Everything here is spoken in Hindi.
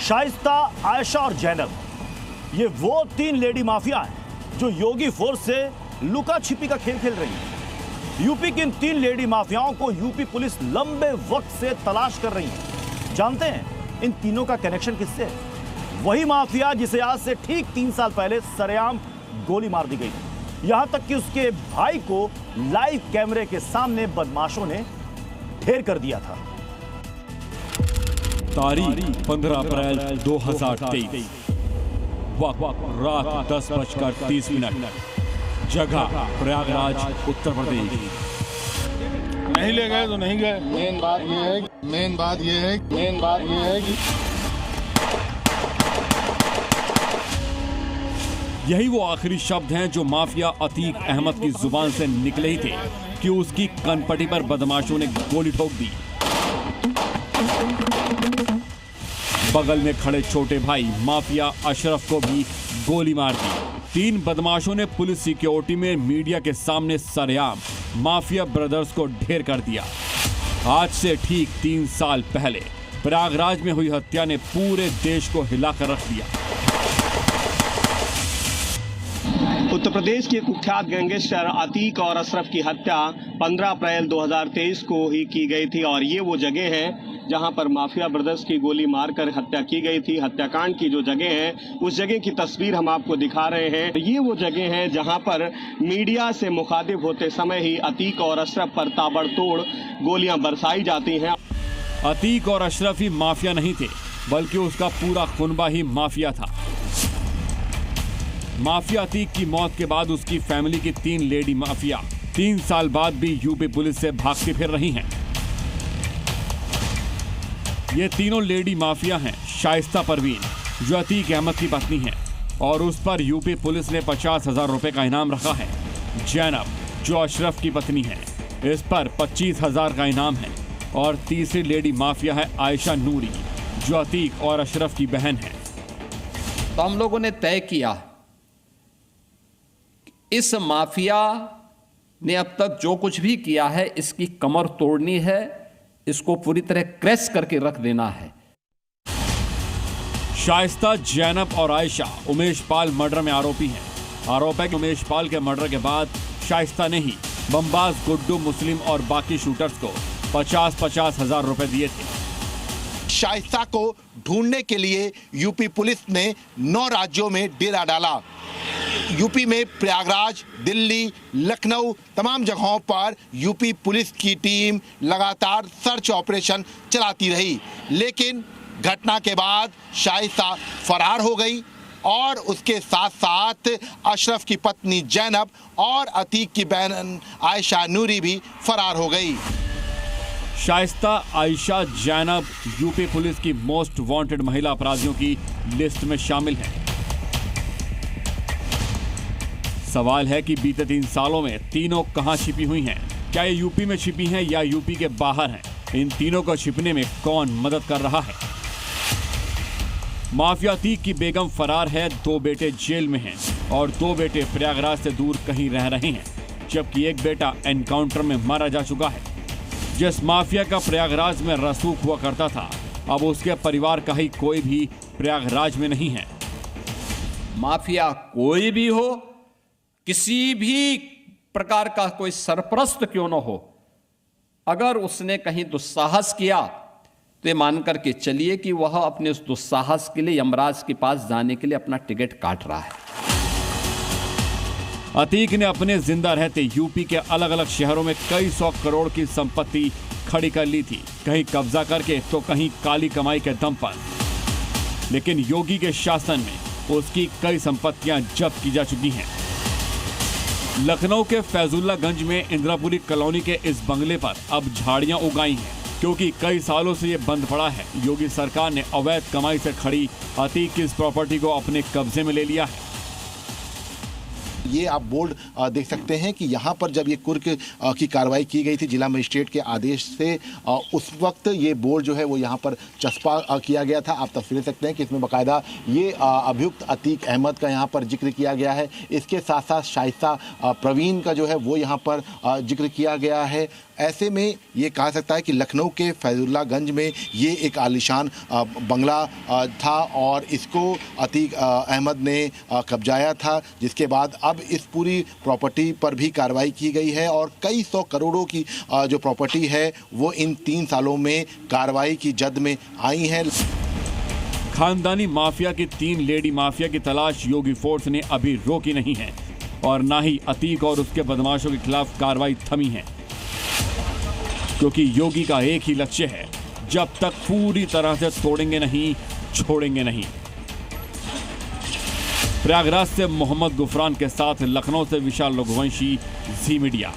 शाइस्ता, आयशा और जैनब, ये वो 3 लेडी माफिया हैं जो योगी फोर्स से लुका छिपी का खेल खेल रही है। यूपी की इन 3 लेडी माफियाओं को यूपी पुलिस लंबे वक्त से तलाश कर रही है। जानते हैं इन तीनों का कनेक्शन किससे है? वही माफिया जिसे आज से ठीक 3 साल पहले सरेआम गोली मार दी गई, यहां तक कि उसके भाई को लाइव कैमरे के सामने बदमाशों ने ढेर कर दिया था। तारीख 15 अप्रैल 2023, वक्त रात 10:30, जगह प्रयागराज, उत्तर प्रदेश। नहीं ले गए तो नहीं गए। मेन बात ये है कि यही वो आखिरी शब्द हैं जो माफिया अतीक अहमद की जुबान से निकले ही थे कि उसकी कनपटी पर बदमाशों ने गोली ठोक दी। बगल में खड़े छोटे भाई माफिया अशरफ को भी गोली मार दी। 3 बदमाशों ने पुलिस सिक्योरिटी में मीडिया के सामने सरेआम माफिया ब्रदर्स को ढेर कर दिया। आज से ठीक 3 साल पहले प्रयागराज में हुई हत्या ने पूरे देश को हिलाकर रख दिया। उत्तर प्रदेश के कुख्यात गैंगस्टर अतीक और अशरफ की हत्या 15 अप्रैल 2023 को ही की गई थी और ये वो जगह है जहां पर माफिया ब्रदर्स की गोली मारकर हत्या की गई थी। हत्याकांड की जो जगह है उस जगह की तस्वीर हम आपको दिखा रहे हैं। ये वो जगह है जहां पर मीडिया से मुखातिब होते समय ही अतीक और अशरफ पर ताबड़तोड़ गोलियां बरसाई जाती हैं। अतीक और अशरफ ही माफिया नहीं थे, बल्कि उसका पूरा कुनबा ही माफिया था। माफिया अतीक की मौत के बाद उसकी फैमिली की 3 लेडी माफिया 3 साल बाद भी यूपी पुलिस से भागती फिर रही हैं। ये तीनों लेडी माफिया हैं शाइस्ता परवीन, जो अतीक अहमद की पत्नी है और उस पर यूपी पुलिस ने 50,000 रुपए का इनाम रखा है। जैनब, जो अशरफ की पत्नी है, इस पर 25,000 का इनाम है। और तीसरी लेडी माफिया है आयशा नूरी, जो अतीक और अशरफ की बहन है। तो हम लोगों ने तय किया इस माफिया ने अब तक जो कुछ भी किया है इसकी कमर तोड़नी है, इसको पूरी तरह क्रैश करके रख देना है। शाइस्ता, जैनब और आयशा उमेश पाल मर्डर में आरोपी हैं। आरोप है कि उमेश पाल के मर्डर के बाद शाइस्ता ने ही बमबाज गुड्डू, मुस्लिम और बाकी शूटर्स को 50-50 हजार रुपए दिए थे। शाइस्ता को ढूंढने के लिए यूपी पुलिस ने 9 राज्यों में डेरा डाला। यूपी में प्रयागराज, दिल्ली, लखनऊ तमाम जगहों पर यूपी पुलिस की टीम लगातार सर्च ऑपरेशन चलाती रही, लेकिन घटना के बाद शाइस्ता फरार हो गई और उसके साथ साथ अशरफ की पत्नी जैनब और अतीक की बहन आयशा नूरी भी फरार हो गई। शाइस्ता, आयशा, जैनब यूपी पुलिस की मोस्ट वांटेड महिला अपराधियों की लिस्ट में शामिल हैं। सवाल है कि बीते 3 सालों में तीनों कहां छिपी हुई हैं? क्या ये यूपी में छिपी हैं या यूपी के बाहर हैं? इन तीनों को छिपने में कौन मदद कर रहा है? माफिया अतीक की बेगम फरार है, 2 बेटे जेल में हैं और 2 बेटे प्रयागराज से दूर कहीं रह रहे हैं, जबकि एक बेटा एनकाउंटर में मारा जा चुका है। जिस माफिया का प्रयागराज में रसूख हुआ करता था, अब उसके परिवार का ही कोई भी प्रयागराज में नहीं है। माफिया कोई भी हो, किसी भी प्रकार का कोई सरपरस्त क्यों न हो, अगर उसने कहीं दुस्साहस किया तो ये मान करके चलिए कि वह अपने उस दुस्साहस के लिए यमराज के पास जाने के लिए अपना टिकट काट रहा है। अतीक ने अपने जिंदा रहते यूपी के अलग अलग शहरों में कई 100 करोड़ की संपत्ति खड़ी कर ली थी, कहीं कब्जा करके तो कहीं काली कमाई के दम पर। लेकिन योगी के शासन में उसकी कई संपत्तियां जब्त की जा चुकी हैं। लखनऊ के फैजुल्लागंज में इंदिरापुरी कॉलोनी के इस बंगले पर अब झाड़ियां उगाई हैं, क्योंकि कई सालों से ये बंद पड़ा है। योगी सरकार ने अवैध कमाई से खड़ी अतीक की इस प्रॉपर्टी को अपने कब्जे में ले लिया है। ये आप बोर्ड देख सकते हैं कि यहाँ पर जब ये कुर्क की कार्रवाई की गई थी जिला मजिस्ट्रेट के आदेश से, उस वक्त ये बोर्ड जो है वो यहाँ पर चस्पा किया गया था। आप तस्वीरें सकते हैं कि इसमें बाकायदा ये अभियुक्त अतीक अहमद का यहाँ पर जिक्र किया गया है। इसके साथ साथ शाइस्ता परवीन का जो है वो यहाँ पर जिक्र किया गया है। ऐसे में ये कहा सकता है कि लखनऊ के फैजुल्लागंज में ये एक आलीशान बंगला था और इसको अतीक अहमद ने कब्जाया था, जिसके बाद अब इस पूरी प्रॉपर्टी पर भी कार्रवाई की गई है और कई सौ करोड़ों की जो प्रॉपर्टी है वो इन 3 सालों में कार्रवाई की जद में आई है। खानदानी माफिया की 3 लेडी माफिया की तलाश योगी फोर्स ने अभी रोकी नहीं है और ना ही अतीक और उसके बदमाशों के खिलाफ कार्रवाई थमी है, क्योंकि योगी का एक ही लक्ष्य है, जब तक पूरी तरह से तोड़ेंगे नहीं, छोड़ेंगे नहीं। प्रयागराज से मोहम्मद गुफरान के साथ लखनऊ से विशाल रघुवंशी, जी मीडिया।